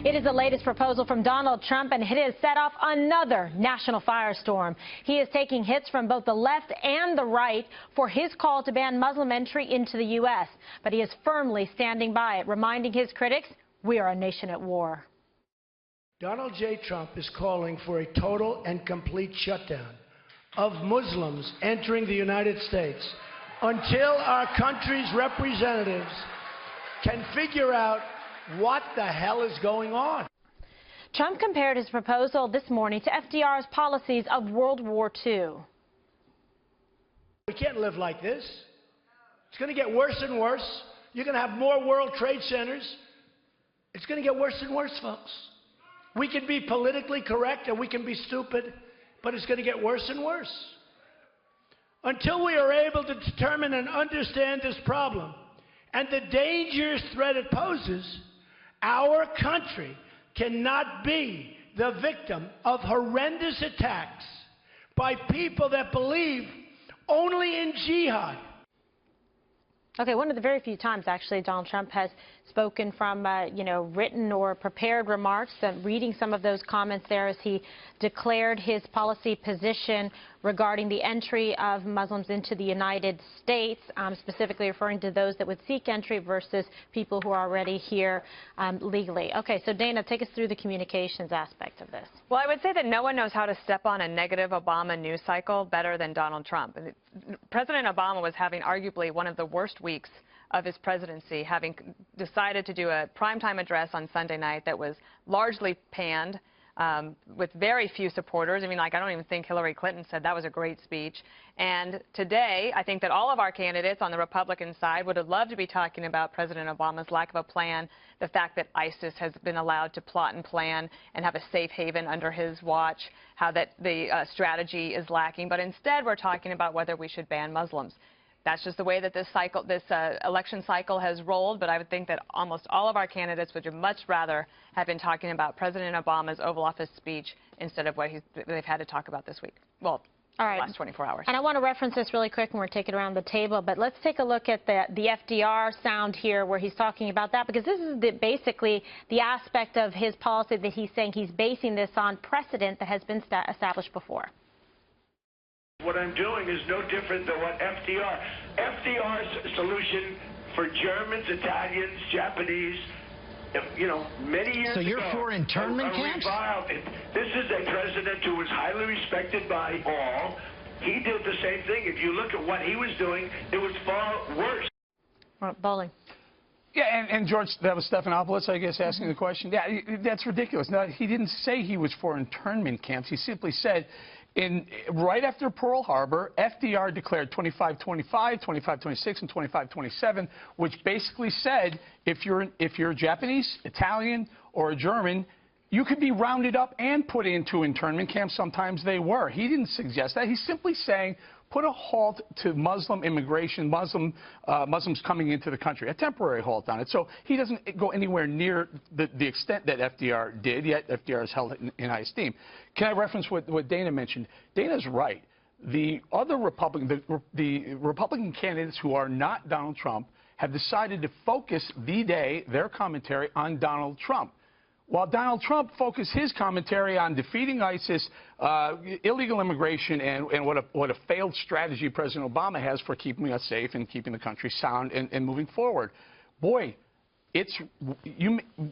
It is the latest proposal from Donald Trump, and it has set off another national firestorm. He is taking hits from both the left and the right for his call to ban Muslim entry into the U.S. But he is firmly standing by it, reminding his critics, we are a nation at war. Donald J. Trump is calling for a total and complete shutdown of Muslims entering the United States until our country's representatives can figure out what the hell is going on. Trump compared his proposal this morning to FDR's policies of World War II. We can't live like this. It's going to get worse and worse. You're going to have more World Trade Centers. It's going to get worse and worse, folks. We can be politically correct and we can be stupid, but it's going to get worse and worse. Until we are able to determine and understand this problem and the dangerous threat it poses, our country cannot be the victim of horrendous attacks by people that believe only in jihad. Okay, one of the very few times, actually, Donald Trump has spoken from, written or prepared remarks. Reading some of those comments there as he declared his policy position regarding the entry of Muslims into the United States, specifically referring to those that would seek entry versus people who are already here legally. Okay, so Dana, take us through the communications aspect of this. Well, I would say that no one knows how to step on a negative Obama news cycle better than Donald Trump. President Obama was having arguably one of the worst weeks of his presidency, having decided to do a primetime address on Sunday night that was largely panned, with very few supporters. I mean, I don't even think Hillary Clinton said that was a great speech. And today, I think that all of our candidates on the Republican side would have loved to be talking about President Obama's lack of a plan, the fact that ISIS has been allowed to plot and plan and have a safe haven under his watch, how that the strategy is lacking. But instead, we're talking about whether we should ban Muslims. That's just the way that this election cycle has rolled, but I would think that almost all of our candidates would much rather have been talking about President Obama's Oval Office speech instead of what they've had to talk about this week. Well, all right. Last 24 hours. And I want to reference this really quick, and we're taking it around the table, but let's take a look at the FDR sound here where he's talking about that, because this is basically the aspect of his policy that he's saying he's basing this on precedent that has been established before. What I'm doing is no different than what FDR's solution for Germans, Italians, Japanese, many years ago. So you're for internment camps? This is a president who was highly respected by all. He did the same thing. If you look at what he was doing, it was far worse. Bolling. Yeah, and George, that was Stephanopoulos, I guess, asking the question. Yeah, that's ridiculous. No, he didn't say he was for internment camps. He simply said, right after Pearl Harbor, FDR declared 25-25, 25-26, and 25-27, which basically said if you're Japanese, Italian, or a German, you could be rounded up and put into internment camps. Sometimes they were. He didn't suggest that. He's simply saying put a halt to Muslim immigration, Muslims coming into the country, a temporary halt on it. So he doesn't go anywhere near the extent that FDR did, yet FDR is held in high esteem. Can I reference what Dana mentioned? Dana's right. The other the Republican candidates who are not Donald Trump have decided to focus their commentary on Donald Trump. While Donald Trump focused his commentary on defeating ISIS, illegal immigration, and what a failed strategy President Obama has for keeping us safe and keeping the country sound and moving forward. Boy,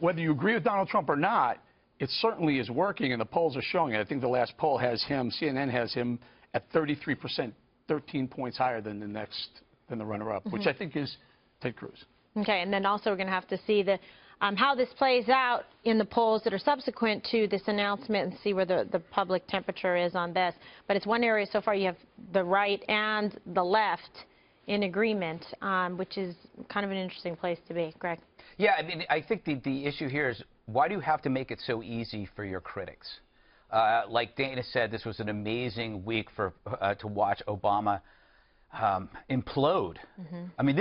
whether you agree with Donald Trump or not, it certainly is working, and the polls are showing it. I think the last poll has him, CNN has him at 33%, 13 points higher than the runner-up, which I think is Ted Cruz. Okay, and then also we're going to have to see how this plays out in the polls that are subsequent to this announcement and see where the public temperature is on this. But it's one area so far you have the right and the left in agreement, which is kind of an interesting place to be. Greg? Yeah, I mean, I think the issue here is why do you have to make it so easy for your critics? Like Dana said, this was an amazing week to watch Obama implode. I mean,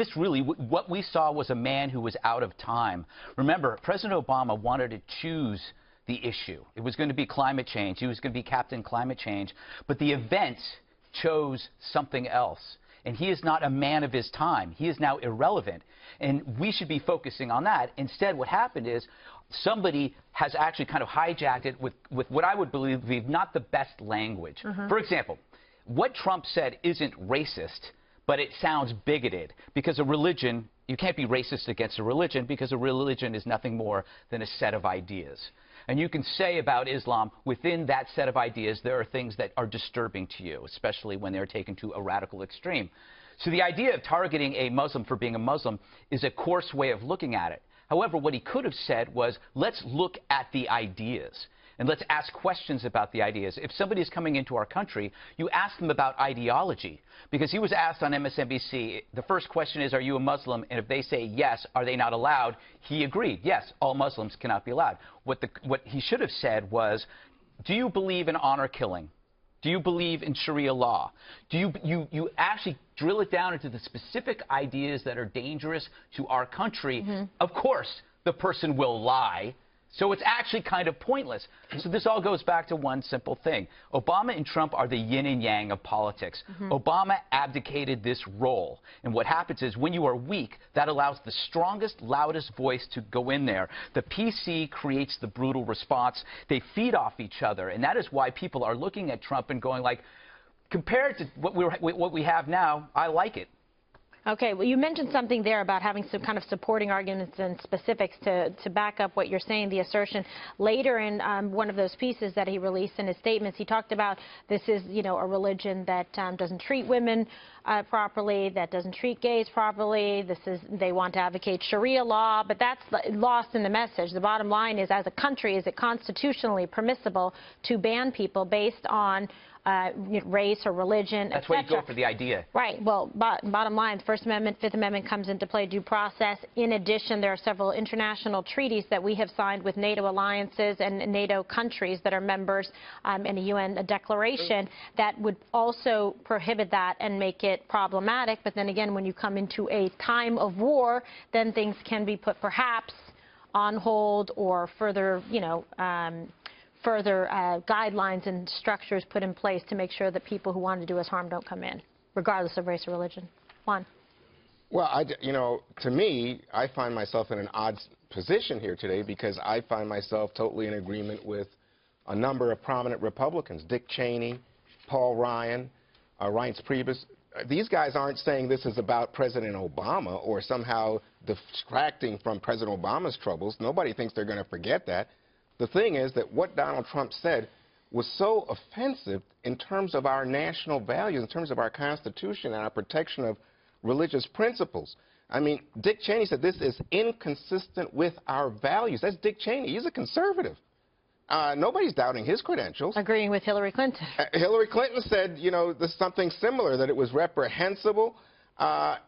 what we saw was a man who was out of time. Remember, President Obama wanted to choose the issue. It was going to be climate change. He was going to be Captain Climate Change. But the events chose something else. and he is not a man of his time. He is now irrelevant, and we should be focusing on that. Instead, what happened is somebody has actually kind of hijacked it with what I would believe to be not the best language. For example, what Trump said isn't racist, but it sounds bigoted, because a religion, you can't be racist against a religion, because a religion is nothing more than a set of ideas. And you can say about Islam, within that set of ideas, there are things that are disturbing to you, especially when they're taken to a radical extreme. So the idea of targeting a Muslim for being a Muslim is a coarse way of looking at it. However, what he could have said was, let's look at the ideas. And let's ask questions about the ideas. If somebody is coming into our country, you ask them about ideology. Because he was asked on MSNBC, the first question is, are you a Muslim? And if they say yes, are they not allowed? He agreed, yes, all Muslims cannot be allowed. What he should have said was, do you believe in honor killing? Do you believe in Sharia law? Do you actually drill it down into the specific ideas that are dangerous to our country? Of course, the person will lie. So it's actually kind of pointless. So this all goes back to one simple thing. Obama and Trump are the yin and yang of politics. Obama abdicated this role. And what happens is when you are weak, that allows the strongest, loudest voice to go in there. The PC creates the brutal response. They feed off each other. And that is why people are looking at Trump and going like, compared to what we have now, I like it. Okay, well, you mentioned something there about having some kind of supporting arguments and specifics to back up what you're saying, the assertion. Later in one of those pieces that he released in his statements, he talked about this is, you know, a religion that doesn't treat women properly, that doesn't treat gays properly. They want to advocate Sharia law, but that's lost in the message. The bottom line is, as a country, is it constitutionally permissible to ban people based on race or religion, That's why you go for the idea. Right. Well, bottom line, the First Amendment, Fifth Amendment comes into play, due process. In addition, there are several international treaties that we have signed with NATO alliances and NATO countries that are members in a UN declaration that would also prohibit that and make it problematic. But then again, when you come into a time of war, then things can be put perhaps on hold or further, you know, further guidelines and structures put in place to make sure that people who want to do us harm don't come in, regardless of race or religion. Juan. Well, you know, to me, I find myself in an odd position here today because I find myself totally in agreement with a number of prominent Republicans, Dick Cheney, Paul Ryan, Reince Priebus. These guys aren't saying this is about President Obama or somehow distracting from President Obama's troubles. Nobody thinks they're going to forget that. The thing is that what Donald Trump said was so offensive in terms of our national values, in terms of our Constitution and our protection of religious principles. I mean, Dick Cheney said this is inconsistent with our values. That's Dick Cheney. He's a conservative. Nobody's doubting his credentials. Agreeing with Hillary Clinton. Hillary Clinton said, you know, there's something similar, that it was reprehensible.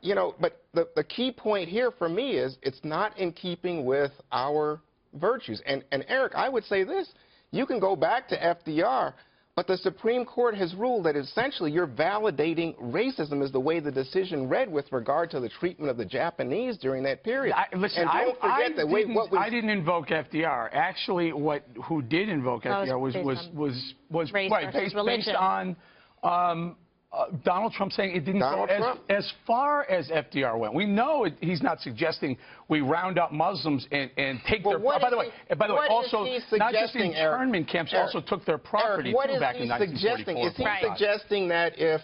You know, but the key point here for me is it's not in keeping with our virtues. And Eric, I would say this. You can go back to FDR, but the Supreme Court has ruled that essentially you're validating racism is the way the decision read with regard to the treatment of the Japanese during that period. Listen, and don't forget that I didn't invoke FDR. Actually, who did invoke FDR was based on Donald Trump saying it didn't go as far as FDR went. We know he's not suggesting we round up Muslims and take their. By the way, also not just the internment camps, also took their property too back in 1944. Is he suggesting that if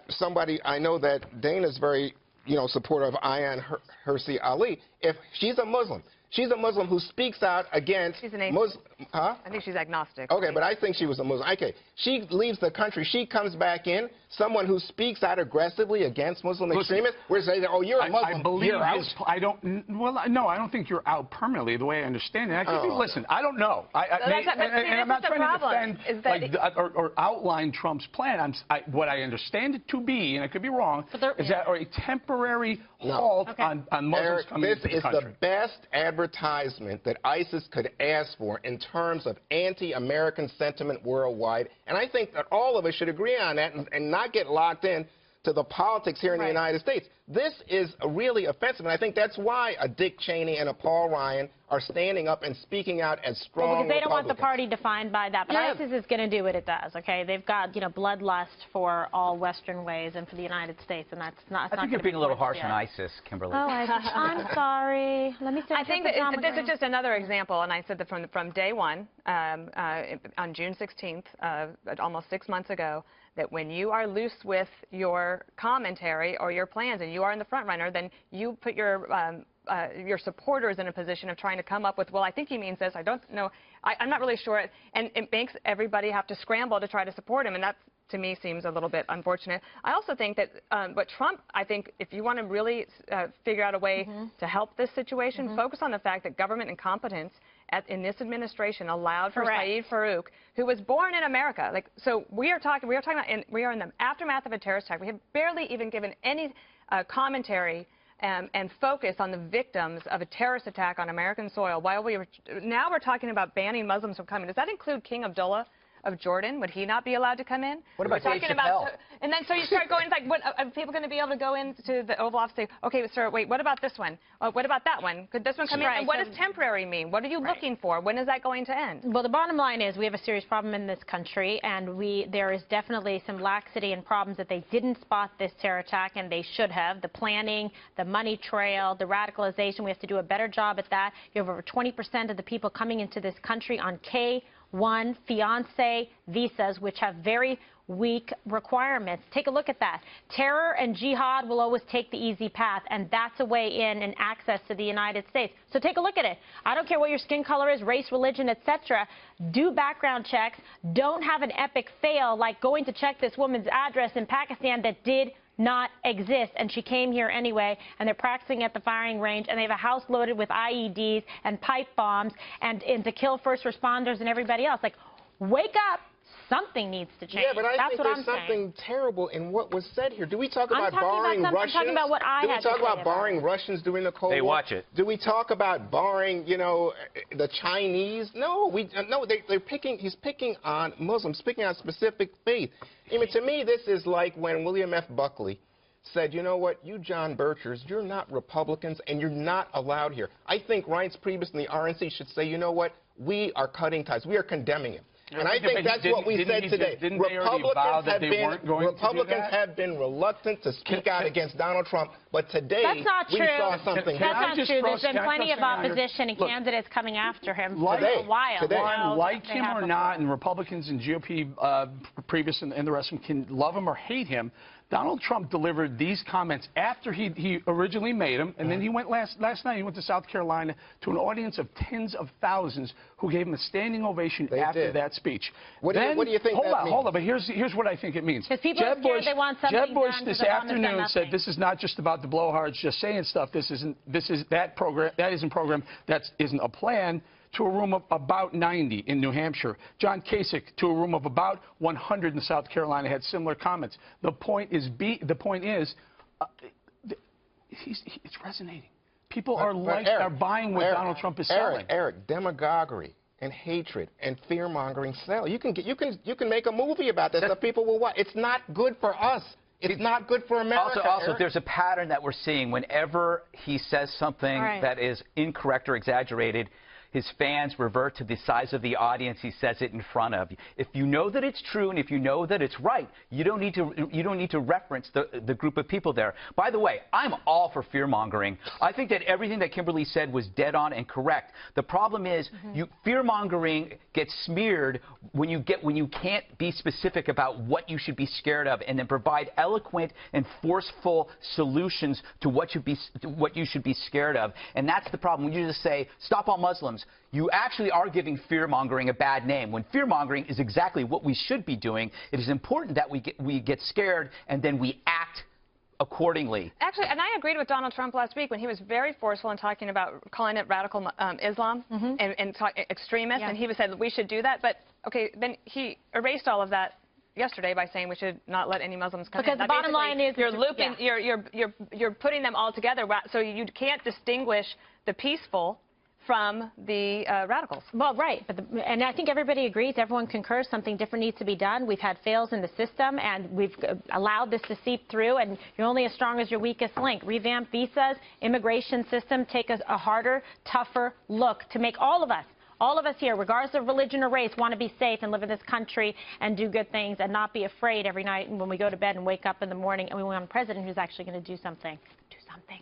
somebody, I know that Dana's very, you know, supportive of Ayaan Hirsi Ali, if she's a Muslim. She's a Muslim who speaks out against Muslim. Huh? I think she's agnostic. Okay, but I think she was a Muslim. Okay, she leaves the country. She comes back in. Someone who speaks out aggressively against Muslim extremists, we're saying, oh, you're a Muslim. I believe you're out. I don't. Well, no, I don't think you're out permanently. The way I understand it. Listen, I don't know. I'm not trying to defend or outline Trump's plan. What I understand it to be, and I could be wrong, is that a temporary halt on Muslims coming into the country. This is the best advertisement that ISIS could ask for in terms of anti-American sentiment worldwide. And I think that all of us should agree on that and not get locked in to the politics here in the United States. This is really offensive, and I think that's why a Dick Cheney and a Paul Ryan are standing up and speaking out as strong because they don't want the Republicans. party defined by that. But ISIS is going to do what it does, okay? They've got, bloodlust for all Western ways and for the United States, and that's not. I think you're being a little harsh on ISIS, Kimberly. Oh, I'm sorry. Let me say. I think that this is just another example, and I said that from day one, on June 16th, almost 6 months ago, that when you are loose with your commentary or your plans and you are in the front runner, then you put your supporters in a position of trying to come up with, well, I think he means this, I don't know, I'm not really sure, and it makes everybody have to scramble to try to support him, and that, to me, seems a little bit unfortunate. I also think that what Trump, I think, if you want to really figure out a way to help this situation, focus on the fact that government incompetence in this administration allowed for Saeed Farouk, who was born in America. So we are talking about, we are in the aftermath of a terrorist attack. We have barely even given any commentary and focus on the victims of a terrorist attack on American soil. Now we're talking about banning Muslims from coming. Does that include King Abdullah of Jordan? Would he not be allowed to come in? What about Dave Chappelle? And then so you start going, like, what are people going to be able to go into the Oval Office and say, okay, sir, wait, what about this one? What about that one? Could this one come in? And what does temporary mean? What are you looking for? When is that going to end? Well, the bottom line is we have a serious problem in this country, and there is definitely some laxity and problems that they didn't spot this terror attack, and they should have. The planning, the money trail, the radicalization, we have to do a better job at that. You have over 20% of the people coming into this country on K-1 fiancé visas, which have very weak requirements. Take a look at that. Terror and jihad will always take the easy path, and that's a way in and access to the United States. So take a look at it. I don't care what your skin color is, race, religion, etc. Do background checks. Don't have an epic fail like going to check this woman's address in Pakistan that did not exist, and she came here anyway, and they're practicing at the firing range, and they have a house loaded with IEDs and pipe bombs and to kill first responders and everybody else. Like, wake up. Something needs to change. Yeah, but I think there's something something terrible in what was said here. Do we talk about barring Russians? I'm talking about what I had to say. Do we talk about barring Russians during the Cold War? They watch it. Do we talk about barring, the Chinese? No, they're picking. He's picking on Muslims, picking on specific faith. I mean, to me, this is like when William F. Buckley said, you know what, you John Birchers, you're not Republicans, and you're not allowed here. I think Reince Priebus and the RNC should say, you know what, we are cutting ties. We are condemning him. And I think that's what we said today. Republicans have been reluctant to speak out against Donald Trump, but today we saw something. That's not true. There's been plenty of opposition and candidates coming after him for a while. Juan, like him or not, and Republicans and GOP previous and the rest of them can love him or hate him, Donald Trump delivered these comments after he originally made them, and then he went last night, he went to South Carolina to an audience of tens of thousands who gave him a standing ovation after that speech. What do you think that means? Hold on, but here's what I think it means. Jeb Bush this afternoon said this is not just about the blowhards just saying stuff. That isn't program. That isn't a plan. To a room of about 90 in New Hampshire. John Kasich to a room of about 100 in South Carolina had similar comments. The point is, it's resonating. People are buying what Donald Trump is selling. Eric, demagoguery and hatred and fear-mongering sell. You can make a movie about this that people will watch. It's not good for us. It's not good for America. Also, there's a pattern that we're seeing. Whenever he says something that is incorrect or exaggerated, his fans revert to the size of the audience he says it in front of. If you know that it's true and if you know that it's right, you don't need to reference the group of people there. By the way, I'm all for fear-mongering. I think that everything that Kimberly said was dead on and correct. The problem is fear-mongering gets smeared when you can't be specific about what you should be scared of and then provide eloquent and forceful solutions to what you should be scared of. And that's the problem. When you just say, stop all Muslims, you actually are giving fear-mongering a bad name. When fear-mongering is exactly what we should be doing, it is important that we get scared and then we act accordingly. Actually, and I agreed with Donald Trump last week when he was very forceful in talking about calling it radical Islam and extremist, and he said we should do that. But, okay, then he erased all of that yesterday by saying we should not let any Muslims come in. Because the bottom line is you're looping, you're putting them all together, so you can't distinguish the peaceful from the radicals. Well, right, and I think everybody agrees, everyone concurs, something different needs to be done. We've had fails in the system, and we've allowed this to seep through, and you're only as strong as your weakest link. Revamp visas, immigration system, take a harder, tougher look to make all of us here, regardless of religion or race, want to be safe and live in this country and do good things and not be afraid every night when we go to bed and wake up in the morning and we want a president who's actually going to do something. Do something.